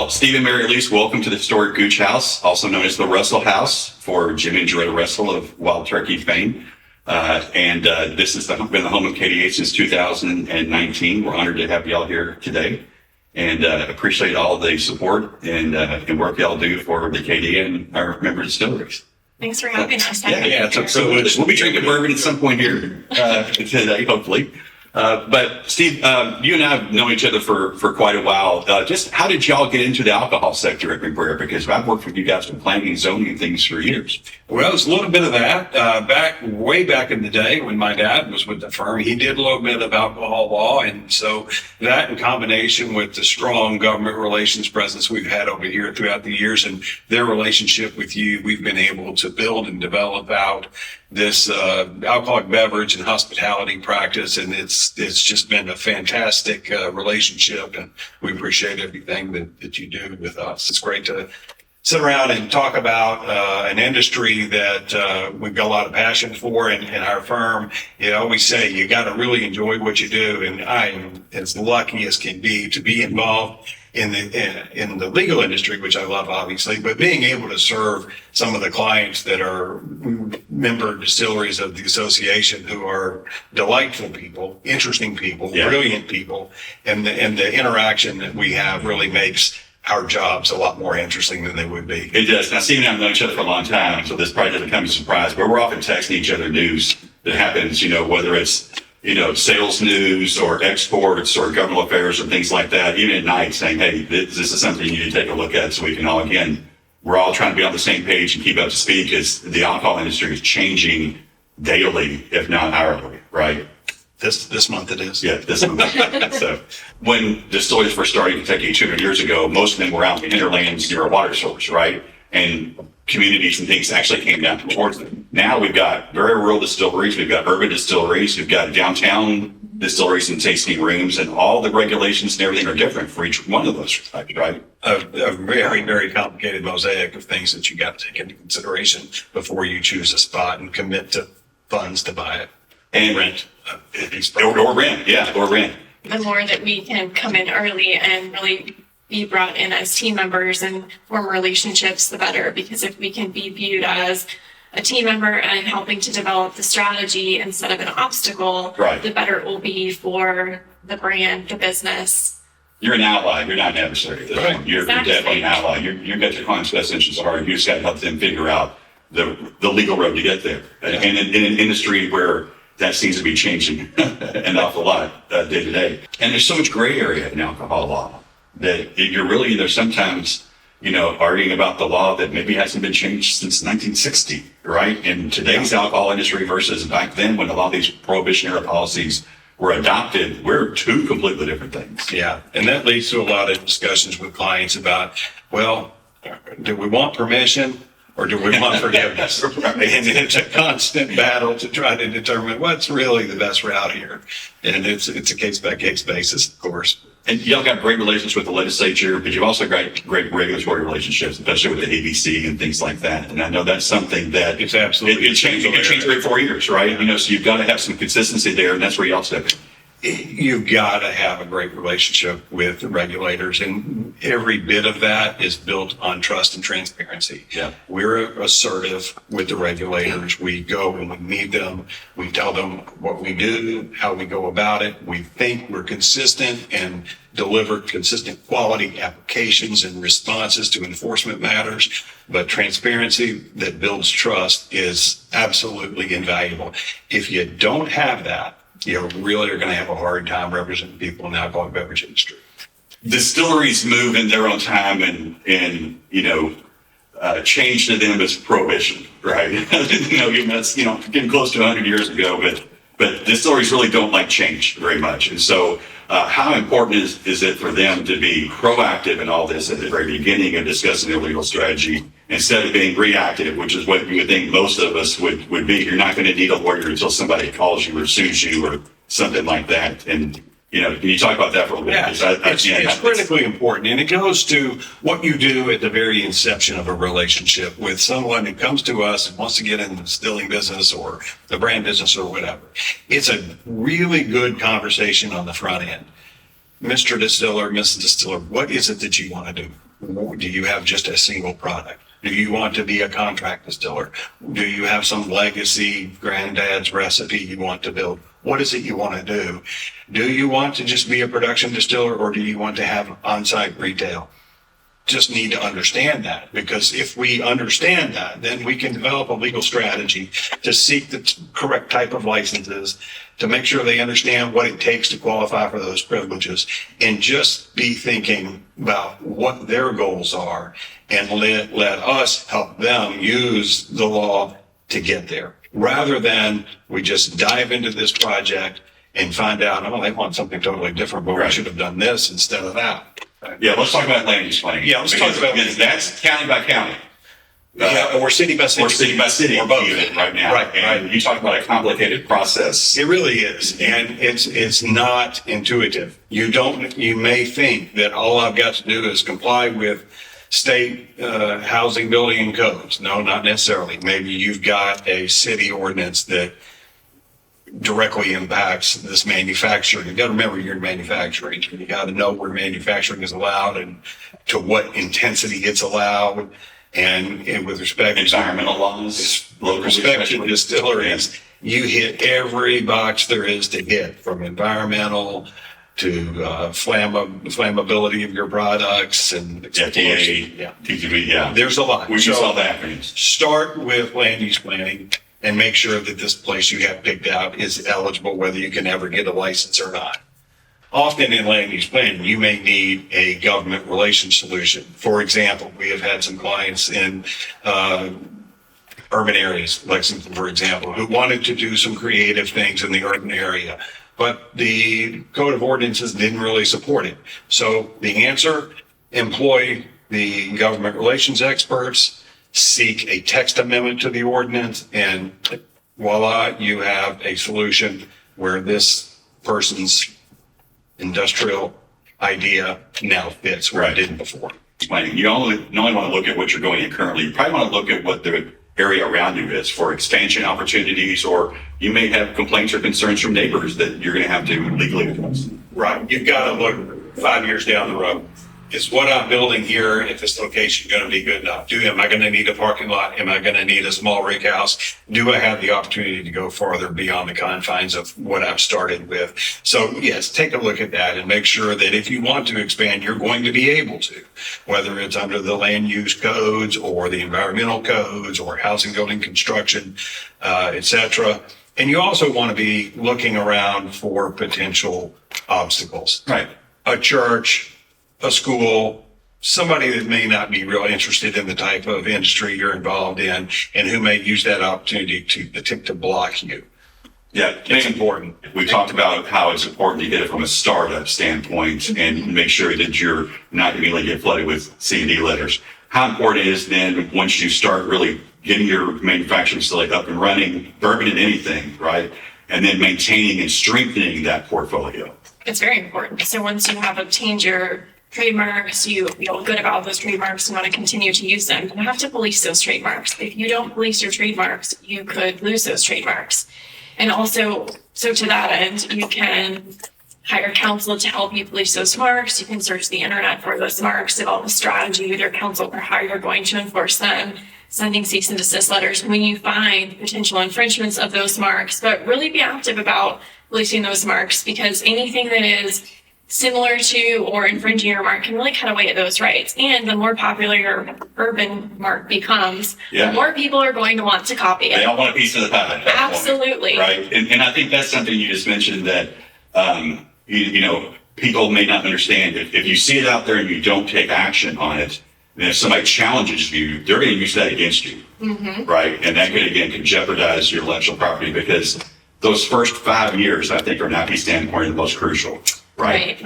Well, Steve and Mari-Elise, welcome to the historic Gooch House, also known as the Russell House for Jim and Joretta Russell of Wild Turkey fame. This has been the home of KDA since 2019. We're honored to have y'all here today, and appreciate all the support and work y'all do for the KDA and our member distilleries. Thanks for having us. So we'll be drinking bourbon at some point here today, hopefully. But Steve, you and I have known each other for quite a while. Just how did y'all get into the alcohol sector at McBrayer? Because I've worked with you guys with planning and zoning and things for years. Well, it's a little bit of that. Way back in the day when my dad was with the firm, he did a little bit of alcohol law. And so that in combination with the strong government relations presence we've had over here throughout the years and their relationship with you, we've been able to build and develop out this alcoholic beverage and hospitality practice, and it's just been a fantastic relationship, and we appreciate everything that you do with us. It's great to sit around and talk about an industry that we've got a lot of passion for, and our firm, you always say you got to really enjoy what you do, and I am as lucky as can be to be involved in the legal industry, which I love, obviously, but being able to serve some of the clients that are member distilleries of the association who are delightful people, interesting people, brilliant people, and the interaction that we have really makes our jobs a lot more interesting than they would be. It does. Now, Steve and I have known each other for a long time, so this probably doesn't come as a surprise, but we're often texting each other news that happens, whether it's sales news or exports or governmental affairs or things like that, even at night, saying, hey, this is something you need to take a look at so we can all, we're all trying to be on the same page and keep up to speed because the alcohol industry is changing daily, if not hourly, right? This month it is. Yeah, this month. So when distilleries first started in Kentucky 200 years ago, most of them were out in the hinterlands near a water source, right? And communities and things actually came down towards them. Now we've got very rural distilleries, we've got urban distilleries, we've got downtown distilleries and tasting rooms, and all the regulations and everything are different for each one of those types, right? A very, very complicated mosaic of things that you got to take into consideration before you choose a spot and commit to funds to buy it. And rent. Or rent. The more that we can come in early and really be brought in as team members and form relationships, the better. Because if we can be viewed as a team member and helping to develop the strategy instead of an obstacle, the better it will be for the brand, the business. You're an ally. You're not an adversary. You're definitely an ally. You've got your client's best interests at heart. You just got to help them figure out the legal road to get there. And in an industry where that seems to be changing an awful lot day to day. And there's so much gray area in alcohol law that you're really, there's sometimes, arguing about the law that maybe hasn't been changed since 1960, right? In today's alcohol industry versus back then when a lot of these prohibition era policies were adopted, we're two completely different things. Yeah, and that leads to a lot of discussions with clients about, well, do we want permission? Or do we want forgiveness? And it's a constant battle to try to determine what's really the best route here. And it's a case-by-case basis, of course. And y'all got great relations with the legislature, but you've also got great regulatory relationships, especially with the ABC and things like that. And I know that's something that it's absolutely it changed every 4 years, right? So you've got to have some consistency there, and that's where y'all step in. You've got to have a great relationship with the regulators, and every bit of that is built on trust and transparency. Yeah. We're assertive with the regulators. We go and we meet them. We tell them what we do, how we go about it. We think we're consistent and deliver consistent quality applications and responses to enforcement matters. But transparency that builds trust is absolutely invaluable. If you don't have that, you really are going to have a hard time representing people in the alcoholic beverage industry. Distilleries move in their own time and change to them as prohibition, right? That's getting close to 100 years ago, but distilleries really don't like change very much. And so how important is it for them to be proactive in all this at the very beginning of discussing their legal strategy instead of being reactive, which is what you would think most of us would be. You're not going to need a lawyer until somebody calls you or sues you or something like that. And, can you talk about that for a little bit? It's critically important. And it goes to what you do at the very inception of a relationship with someone who comes to us and wants to get in the distilling business or the brand business or whatever. It's a really good conversation on the front end. Mr. Distiller, Mrs. Distiller, what is it that you want to do? Do you have just a single product? Do you want to be a contract distiller? Do you have some legacy granddad's recipe you want to build? What is it you want to do? Do you want to just be a production distiller, or do you want to have on-site retail? Just need to understand that, because if we understand that, then we can develop a legal strategy to seek the correct type of licenses, to make sure they understand what it takes to qualify for those privileges, and just be thinking about what their goals are, and let us help them use the law to get there, rather than we just dive into this project and find out, oh, they want something totally different, but we should have done this instead of that. Yeah, let's talk about land use planning. Yeah, let's talk about- because that's county by county. Yeah, or city by city. Or city by city, Or both. even right now. Right, And right. you talk about a complicated process. It really is, and it's not intuitive. You may think that all I've got to do is comply with state housing, building, and codes. No, not necessarily. Maybe you've got a city ordinance that directly impacts this manufacturing. You got to remember you're in manufacturing. You got to know where manufacturing is allowed and to what intensity it's allowed. And with respect to Environmental laws, local respect to especially. distilleries, you hit every box there is to hit, from environmental to flammability of your products and FDA, Yeah, TTB, yeah. there's a lot. We use So all the acronyms. start with land use planning and make sure that this place you have picked out is eligible, whether you can ever get a license or not. Often in land use planning, you may need a government relations solution. For example, we have had some clients in urban areas, Lexington, for example, who wanted to do some creative things in the urban area, but the code of ordinances didn't really support it. So the answer, employ the government relations experts, seek a text amendment to the ordinance, and voila, you have a solution where this person's industrial idea now fits where it didn't before. Planning. You only want to look at what you're going in currently. You probably want to look at what the area around you is for expansion opportunities, or you may have complaints or concerns from neighbors that you're going to have to legally address. Right. You've got to look 5 years down the road. Is what I'm building here at this location going to be good enough? Am I going to need a parking lot? Am I going to need a small rig house? Do I have the opportunity to go farther beyond the confines of what I've started with? So yes, take a look at that and make sure that if you want to expand, you're going to be able to, whether it's under the land use codes or the environmental codes or housing, building, construction, et cetera. And you also want to be looking around for potential obstacles. Right. A church, a school, somebody that may not be real interested in the type of industry you're involved in, and who may use that opportunity to attempt to block you. Yeah. It's important. We talked about how it's important to get it from a startup standpoint and make sure that you're not going to get flooded with C&D letters. How important it is then, once you start really getting your manufacturing facility up and running, bourbon and anything, right? And then maintaining and strengthening that portfolio. It's very important. So once you have obtained your trademarks, you feel good about those trademarks and want to continue to use them, you have to police those trademarks. If you don't police your trademarks, you could lose those trademarks. And also, so to that end, you can hire counsel to help you police those marks. You can search the internet for those marks, develop a strategy with your counsel for how you're going to enforce them, sending cease and desist letters when you find potential infringements of those marks, but really be active about policing those marks, because anything that is similar to or infringing your mark can really cut away at those rights. And the more popular your bourbon mark becomes, the more people are going to want to copy it. They all want a piece of the pie. Absolutely. Right. And I think that's something you just mentioned that, you know, people may not understand. If you see it out there and you don't take action on it, then if somebody challenges you, they're going to use that against you. Mm-hmm. Right. And that can jeopardize your intellectual property, because those first 5 years, I think, are an IP standpoint the most crucial. Right.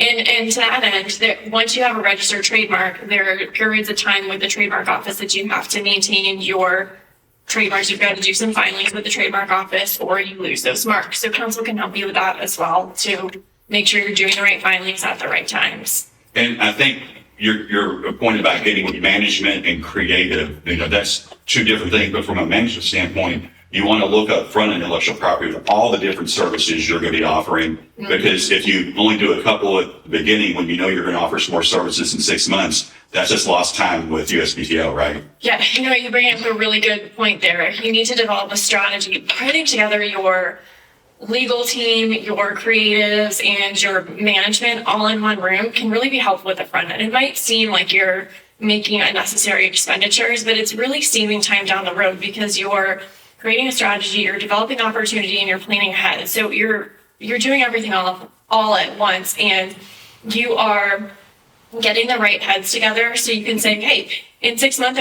And to that end, that once you have a registered trademark, there are periods of time with the trademark office that you have to maintain your trademarks. You've got to do some filings with the trademark office, or you lose those marks. So counsel can help you with that as well, to make sure you're doing the right filings at the right times. And I think your point about getting management and creative, you know, that's two different things. But from a management standpoint, you want to look up front in intellectual property with all the different services you're going to be offering. Because if you only do a couple at the beginning, when you know you're going to offer some more services in 6 months, that's just lost time with USPTO, right? Yeah, you bring up a really good point there. You need to develop a strategy, putting together your legal team, your creatives, and your management all in one room can really be helpful at the front end. It might seem like you're making unnecessary expenditures, but it's really saving time down the road because you're creating a strategy, you're developing opportunity, and you're planning ahead. So you're doing everything all at once, and you are getting the right heads together so you can say, hey, in 6 months,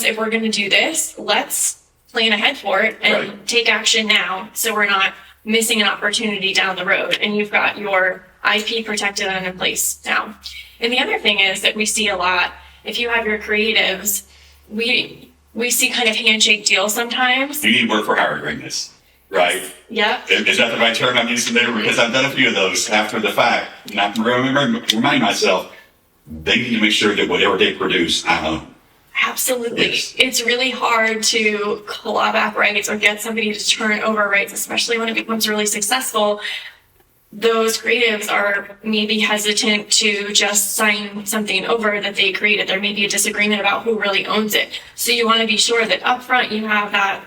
if we're going to do this, let's plan ahead for it and take action now so we're not missing an opportunity down the road. And you've got your IP protected and in place now. And the other thing is that we see a lot, if you have your creatives, we see kind of handshake deals sometimes. You need work for hire agreements, right? Yeah. Is that the right term I'm using there? Because I've done a few of those after the fact. And I remind myself, they need to make sure that whatever they produce, I own. Absolutely. Yes. It's really hard to claw back rights or get somebody to turn over rights, especially when it becomes really successful. Those creatives are maybe hesitant to just sign something over that they created. There may be a disagreement about who really owns it. So you want to be sure that upfront you have that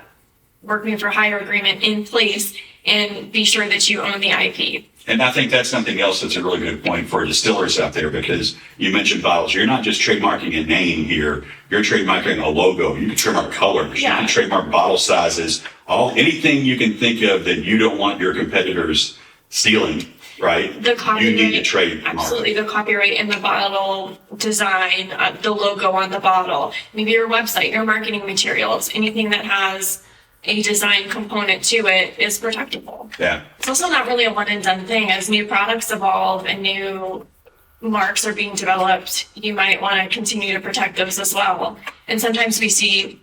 working for hire agreement in place and be sure that you own the IP. And I think that's something else that's a really good point for distillers out there, because you mentioned bottles. You're not just trademarking a name here. You're trademarking a logo. You can trademark colors. Yeah. You can trademark bottle sizes. Anything you can think of that you don't want your competitors stealing, right? The copyright. You need to trademark. Absolutely. The copyright in the bottle design, the logo on the bottle, maybe your website, your marketing materials, anything that has a design component to it is protectable. Yeah. It's also not really a one and done thing. As new products evolve and new marks are being developed, you might want to continue to protect those as well. And sometimes we see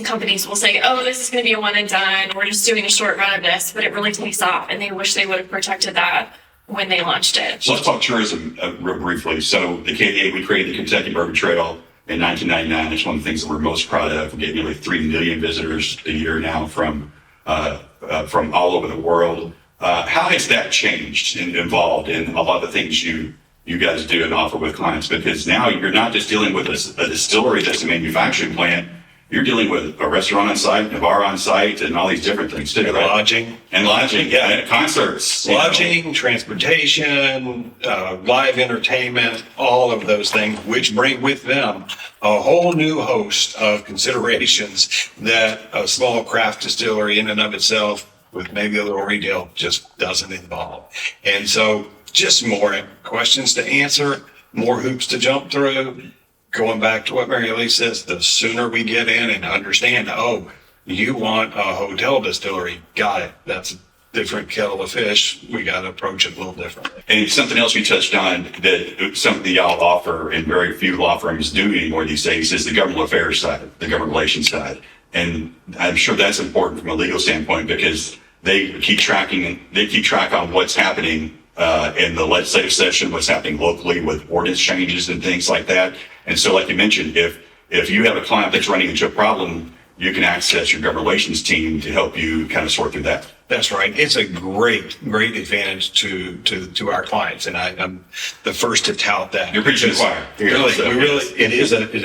companies will say, oh, this is going to be a one and done. We're just doing a short run of this, but it really takes off. And they wish they would have protected that when they launched it. So let's talk tourism real briefly. So the KDA, we created the Kentucky Bourbon Trail in 1999. It's one of the things that we're most proud of. We get nearly 3 million visitors a year now from all over the world. How has that changed and evolved in a lot of the things you guys do and offer with clients? Because now you're not just dealing with a distillery that's a manufacturing plant. You're dealing with a restaurant on site, a bar on site, and all these different things too, right? Lodging. And lodging, yeah, and concerts. Lodging, transportation, live entertainment, all of those things, which bring with them a whole new host of considerations that a small craft distillery in and of itself, with maybe a little retail, just doesn't involve. And so just more questions to answer, more hoops to jump through. Going back to what Mari-Elise says, the sooner we get in and understand, oh, you want a hotel distillery, got it. That's a different kettle of fish. We got to approach it a little differently. And something else you touched on that something y'all offer and very few law firms do anymore these days is the government affairs side, the government relations side. And I'm sure that's important from a legal standpoint because they keep track on what's happening in the legislative session, what's happening locally with ordinance changes and things like that. And so, like you mentioned, if you have a client that's running into a problem, you can access your government relations team to help you kind of sort through that. That's right. It's a great advantage to our clients, and I'm the first to tout that. You're preaching to the choir.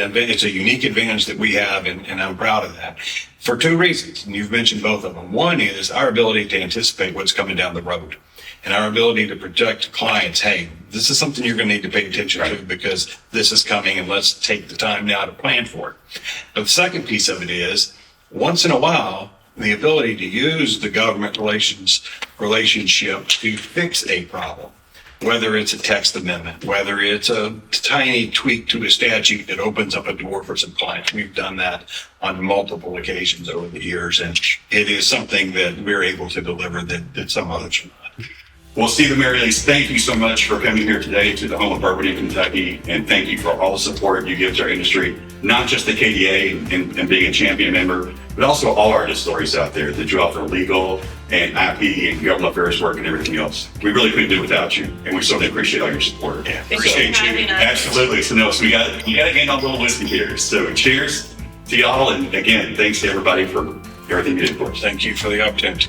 It's a unique advantage that we have, and I'm proud of that for two reasons. And you've mentioned both of them. One is our ability to anticipate what's coming down the road, and our ability to protect clients. Hey, this is something you're going to need to pay attention to because this is coming, and let's take the time now to plan for it. But the second piece of it is, once in a while, the ability to use the government relationship to fix a problem, whether it's a text amendment, whether it's a tiny tweak to a statute that opens up a door for some clients. We've done that on multiple occasions over the years, and it is something that we're able to deliver that some others are not. Well, Steve and Mari-Elise, thank you so much for coming here today to the home of bourbon in Kentucky, and thank you for all the support you give to our industry, not just the KDA and being a champion member, but also all our distilleries out there that you offer legal and IP and government affairs work and everything else. We really couldn't do it without you, and we certainly appreciate all your support. Yeah, appreciate you. Absolutely. So we got to gain a little whiskey here. So cheers to y'all, and again, thanks to everybody for everything you did for us. Thank you for the opportunity.